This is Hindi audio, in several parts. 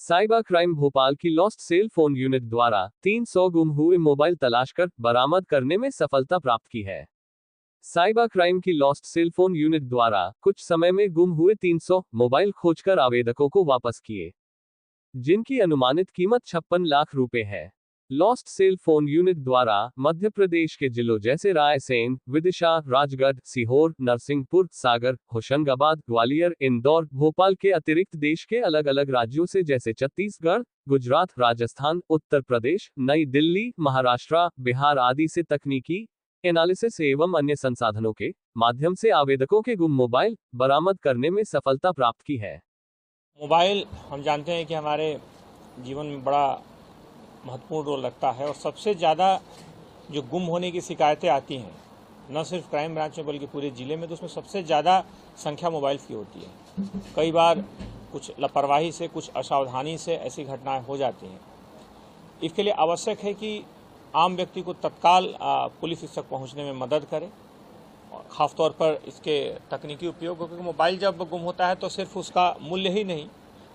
साइबर क्राइम भोपाल की लॉस्ट सेल फोन यूनिट द्वारा 300 गुम हुए मोबाइल तलाश कर बरामद करने में सफलता प्राप्त की है। साइबर क्राइम की लॉस्ट सेल फोन यूनिट द्वारा कुछ समय में गुम हुए 300 मोबाइल खोजकर आवेदकों को वापस किए, जिनकी अनुमानित कीमत 56 लाख रुपए है। लॉस्ट सेल फोन यूनिट द्वारा मध्य प्रदेश के जिलों जैसे रायसेन, विदिशा, राजगढ़, सीहोर, नरसिंहपुर, सागर, होशंगाबाद, ग्वालियर, इंदौर, भोपाल के अतिरिक्त देश के अलग अलग राज्यों से जैसे छत्तीसगढ़, गुजरात, राजस्थान, उत्तर प्रदेश, नई दिल्ली, महाराष्ट्र, बिहार आदि से तकनीकी एनालिसिस एवं अन्य संसाधनों के माध्यम से आवेदकों के गुम मोबाइल बरामद करने में सफलता प्राप्त की है। मोबाइल हम जानते हैं कि हमारे जीवन में बड़ा महत्वपूर्ण रोल रखता है और सबसे ज़्यादा जो गुम होने की शिकायतें आती हैं न सिर्फ क्राइम ब्रांच में बल्कि पूरे ज़िले में, तो उसमें सबसे ज़्यादा संख्या मोबाइल की होती है। कई बार कुछ लापरवाही से, कुछ असावधानी से ऐसी घटनाएं हो जाती हैं। इसके लिए आवश्यक है कि आम व्यक्ति को तत्काल पुलिस तक पहुंचने में मदद करे, खासतौर पर इसके तकनीकी उपयोग, क्योंकि मोबाइल जब गुम होता है तो सिर्फ उसका मूल्य ही नहीं,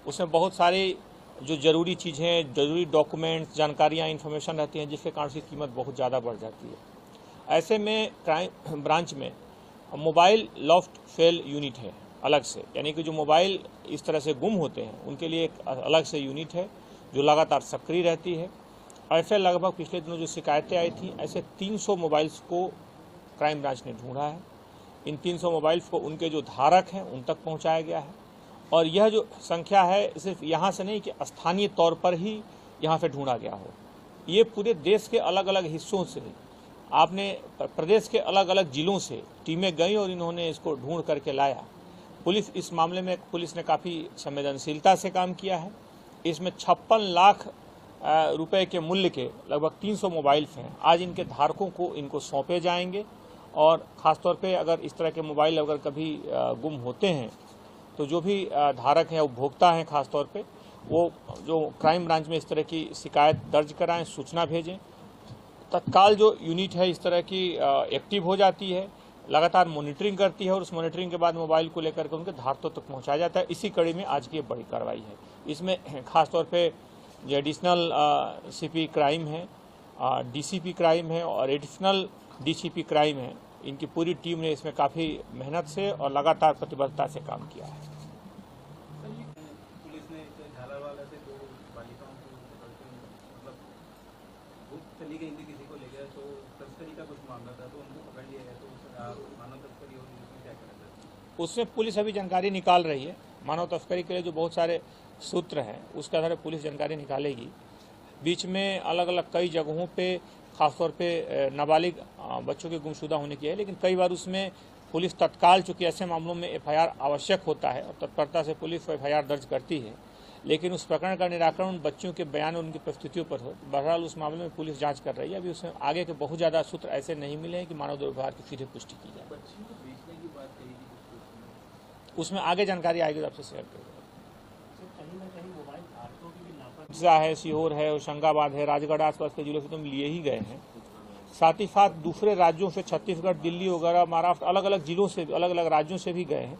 उसमें बहुत सारी जो ज़रूरी चीज़ें, ज़रूरी डॉक्यूमेंट्स, जानकारियाँ, इन्फॉर्मेशन रहती हैं, जिसके कारण उसकी कीमत बहुत ज़्यादा बढ़ जाती है। ऐसे में क्राइम ब्रांच में मोबाइल लॉस्ट फेल यूनिट है अलग से, यानी कि जो मोबाइल इस तरह से गुम होते हैं उनके लिए एक अलग से यूनिट है जो लगातार सक्रिय रहती है। ऐसे लगभग पिछले दिनों जो शिकायतें आई थी, ऐसे 300 मोबाइल्स को क्राइम ब्रांच ने ढूंढा है। इन 300 मोबाइल्स को उनके जो धारक हैं उन तक पहुंचाया गया है और यह जो संख्या है सिर्फ यहाँ से नहीं कि स्थानीय तौर पर ही यहाँ से ढूंढा गया हो, ये पूरे देश के अलग अलग हिस्सों से, आपने प्रदेश के अलग अलग जिलों से टीमें गई और इन्होंने इसको ढूंढ करके लाया। पुलिस इस मामले में पुलिस ने काफ़ी संवेदनशीलता से काम किया है। इसमें 56 लाख रुपए के मूल्य के लगभग 300 मोबाइल्स हैं। आज इनके धारकों को इनको सौंपे जाएंगे और ख़ासतौर पे अगर इस तरह के मोबाइल अगर कभी गुम होते हैं तो जो भी धारक हैं, उपभोक्ता हैं, खासतौर पे वो जो क्राइम ब्रांच में इस तरह की शिकायत दर्ज कराएं, सूचना भेजें। तत्काल जो यूनिट है इस तरह की एक्टिव हो जाती है, लगातार मॉनिटरिंग करती है और उस मॉनिटरिंग के बाद मोबाइल को लेकर के उनके धारकों तक पहुंचाया जाता है। इसी कड़ी में आज की बड़ी कार्रवाई है। इसमें खासतौर पर जो एडिशनल CP क्राइम है, DCP क्राइम है और एडिशनल DCP क्राइम है, इनकी पूरी टीम ने इसमें काफ़ी मेहनत से और लगातार प्रतिबद्धता से काम किया है। पुलिस ने झालावाड़ से 2 बालिकाओं को मतलब चली गई थी, किसी को ले गया, तो तस्करी का कुछ मामला था, तो उनको पकड़ लिया गया, तो मानव तस्करी होगी, उसमें क्या करें? उसमें पुलिस अभी जानकारी निकाल रही है। मानव तस्करी के लिए जो बहुत सारे सूत्र हैं उसके आधार पर पुलिस जानकारी निकालेगी। बीच में अलग अलग कई जगहों पे खासतौर पे नाबालिग बच्चों के गुमशुदा होने की है, लेकिन कई बार उसमें पुलिस तत्काल, चूँकि ऐसे मामलों में FIR आवश्यक होता है और तत्परता से पुलिस FIR दर्ज करती है, लेकिन उस प्रकरण का निराकरण उन बच्चों के बयान और उनकी परिस्थितियों पर हो। बहरहाल उस मामले में पुलिस जांच कर रही है। अभी उसमें आगे के बहुत ज़्यादा सूत्र ऐसे नहीं मिले हैं कि मानव दुर्व्यवहार की सीधे पुष्टि की जाए। उसमें आगे जानकारी आएगी तो आपसे शेयर करेंगे। है, सीहोर है, होशंगाबाद है, राजगढ़ आसपास के जिलों से तो हम लिए ही गए हैं। साथ ही साथ दूसरे राज्यों से, छत्तीसगढ़, दिल्ली वगैरह, महाराष्ट्र, अलग अलग जिलों से, अलग अलग राज्यों से भी गए हैं।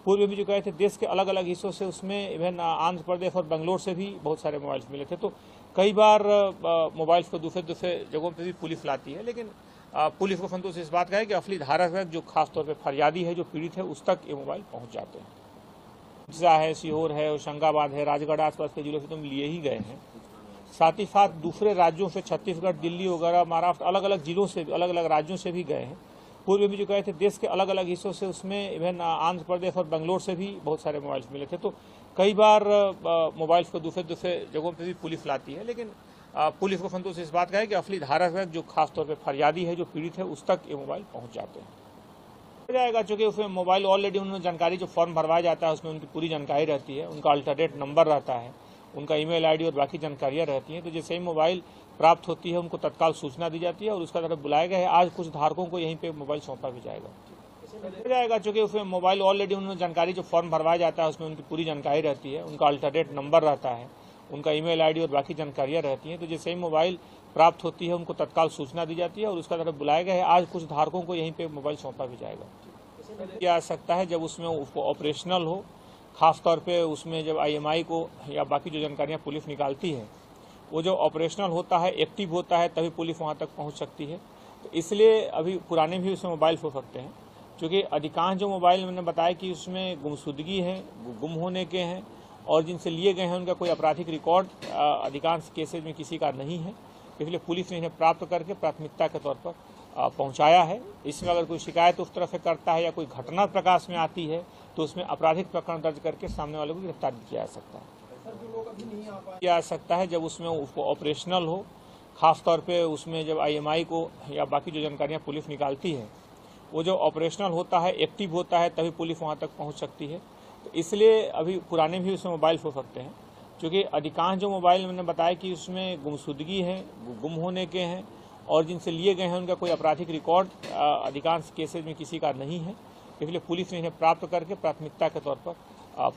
पूर्व में भी जो गए थे देश के अलग अलग हिस्सों से, उसमें इवन आंध्र प्रदेश और बेंगलोर से भी बहुत सारे मोबाइल्स मिले थे। तो कई बार मोबाइल्स को दूसरे जगहों पर भी पुलिस लाती है, लेकिन पुलिस को संतोष इस बात का है कि असली धारक है, जो खासतौर पर फरियादी है, जो पीड़ित है, उस तक ये मोबाइल पहुँच जाते हैं। है, सीहोर है, होशंगाबाद है, राजगढ़ आसपास के जिलों से तो हम लिए ही गए हैं। साथ ही साथ दूसरे राज्यों से, छत्तीसगढ़, दिल्ली वगैरह, महाराष्ट्र, अलग अलग जिलों से, अलग अलग राज्यों से भी गए हैं। पूर्व में भी जो गए थे देश के अलग अलग हिस्सों से, उसमें इवन आंध्र प्रदेश और बेंगलोर से भी बहुत सारे मोबाइल्स मिले थे। तो कई बार मोबाइल्स को दूसरे जगहों पर भी पुलिस लाती है, लेकिन पुलिस को संतोष इस बात का है कि असली धारक है, जो खासतौर पर फरियादी है, जो पीड़ित है, उस तक ये मोबाइल पहुँच जाते हैं। जाएगा, चूँकि उसमें मोबाइल ऑलरेडी उन्होंने जानकारी, जो फॉर्म भरवाया जाता है उसमें उनकी पूरी जानकारी रहती है, उनका अल्टरनेट नंबर रहता है, उनका ईमेल ID और बाकी जानकारियाँ रहती हैं। तो जैसे ही मोबाइल प्राप्त होती है उनको तत्काल सूचना दी जाती है और उसका तरफ बुलाया गया है। आज कुछ धारकों को यहीं पे मोबाइल सौंपा भी जाएगा, चूँकि उसमें मोबाइल ऑलरेडी उन्होंने जानकारी, जो फॉर्म भरवाया जाता है उसमें उनकी पूरी जानकारी रहती है, उनका अल्टरनेट नंबर रहता है, उनका ईमेल ID और बाकी जानकारियाँ रहती हैं। तो जैसे ही मोबाइल प्राप्त होती है उनको तत्काल सूचना दी जाती है और उसका तरफ बुलाया गया है। आज कुछ धारकों को यहीं पे मोबाइल सौंपा भी जाएगा। किया जा सकता है जब उसमें ऑपरेशनल हो, ख़ास तौर पे उसमें जब IMI को या बाकी जो जानकारियाँ पुलिस निकालती है वो जो ऑपरेशनल होता है, एक्टिव होता है, तभी पुलिस वहाँ तक पहुँच सकती है। तो इसलिए अभी पुराने भी उसमें मोबाइल हो सकते हैं, क्योंकि अधिकांश जो मोबाइल मैंने बताया कि उसमें गुमशुदगी है, गुम होने के हैं और जिनसे लिए गए हैं उनका कोई आपराधिक रिकॉर्ड अधिकांश केसेज में किसी का नहीं है। इसलिए पुलिस ने इन्हें प्राप्त करके प्राथमिकता के तौर पर पहुंचाया है। इसमें अगर कोई शिकायत उस तरह से करता है या कोई घटना प्रकाश में आती है तो उसमें आपराधिक प्रकरण दर्ज करके सामने वाले को गिरफ्तार किया जा सकता है। किया जा सकता है जब उसमें उसको ऑपरेशनल हो, खास तौर पे उसमें जब IMI को या बाकी जो जानकारियाँ पुलिस निकालती है वो जो ऑपरेशनल होता है, एक्टिव होता है, तभी पुलिस वहाँ तक पहुँच सकती है। तो इसलिए अभी पुराने भी उसमें मोबाइल हो सकते हैं, क्योंकि अधिकांश जो मोबाइल मैंने बताया कि उसमें गुमशुदगी है, गुम होने के हैं और जिनसे लिए गए हैं उनका कोई आपराधिक रिकॉर्ड अधिकांश केसेज में किसी का नहीं है। इसलिए पुलिस ने इन्हें प्राप्त करके प्राथमिकता के तौर पर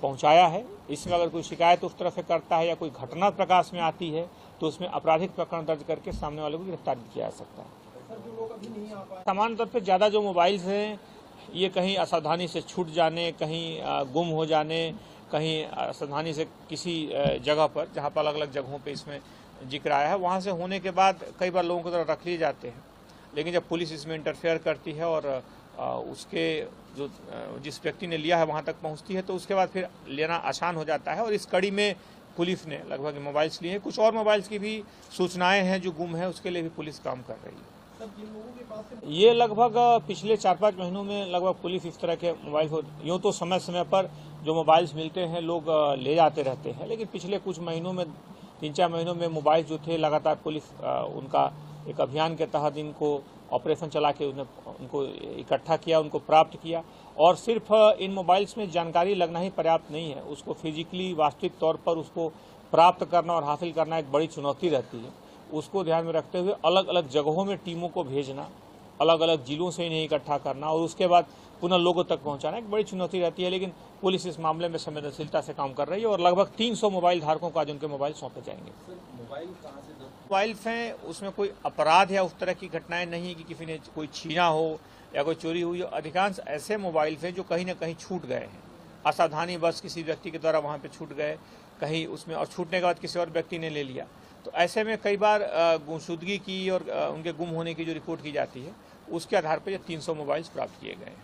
पहुंचाया है। इसमें अगर कोई शिकायत उस तरह से करता है या कोई घटना प्रकाश में आती है तो उसमें आपराधिक प्रकरण दर्ज करके सामने वाले को गिरफ्तार किया जा सकता है। सामान्य तौर पर ज़्यादा जो मोबाइल्स हैं ये कहीं असावधानी से छूट जाने, कहीं गुम हो जाने, कहीं असावधानी से किसी जगह पर, जहाँ पर अलग अलग जगहों पे इसमें जिक्र आया है, वहाँ से होने के बाद कई बार लोगों को तरह रख लिए जाते हैं। लेकिन जब पुलिस इसमें इंटरफेयर करती है और उसके जो जिस व्यक्ति ने लिया है वहाँ तक पहुँचती है तो उसके बाद फिर लेना आसान हो जाता है। और इस कड़ी में पुलिस ने लगभग मोबाइल्स लिए हैं। कुछ और मोबाइल्स की भी सूचनाएँ हैं जो गुम है, उसके लिए भी पुलिस काम कर रही है। ये लगभग पिछले 4-5 महीनों में लगभग पुलिस इस तरह के मोबाइल यूँ तो समय समय पर जो मोबाइल्स मिलते हैं लोग ले जाते रहते हैं, लेकिन पिछले कुछ महीनों में 3-4 महीनों में मोबाइल जो थे लगातार पुलिस उनका एक अभियान के तहत इनको ऑपरेशन चला के उनको इकट्ठा किया, उनको प्राप्त किया। और सिर्फ इन मोबाइल्स में जानकारी लगना ही पर्याप्त नहीं है, उसको फिजिकली वास्तविक तौर पर उसको प्राप्त करना और हासिल करना एक बड़ी चुनौती रहती है। उसको ध्यान में रखते हुए अलग अलग जगहों में टीमों को भेजना, अलग अलग जिलों से इन्हें इकट्ठा करना और उसके बाद पुनः लोगों तक पहुंचाना एक बड़ी चुनौती रहती है। लेकिन पुलिस इस मामले में संवेदनशीलता से काम कर रही है और लगभग 300 मोबाइल धारकों को आज उनके मोबाइल सौंपे जाएंगे। मोबाइल्स हैं, उसमें कोई अपराध या उस तरह की घटनाएं नहीं है कि किसी ने कोई छीना हो या कोई चोरी हुई हो। अधिकांश ऐसे मोबाइल्स हैं जो कहीं ना कहीं छूट गए हैं, असावधानी बस किसी व्यक्ति के द्वारा वहाँ पे छूट गए कहीं उसमें, और छूटने के बाद किसी और व्यक्ति ने ले लिया। तो ऐसे में कई बार गुमशुदगी की और उनके गुम होने की जो रिपोर्ट की जाती है उसके आधार पर ये 300 मोबाइल्स प्राप्त किए गए हैं।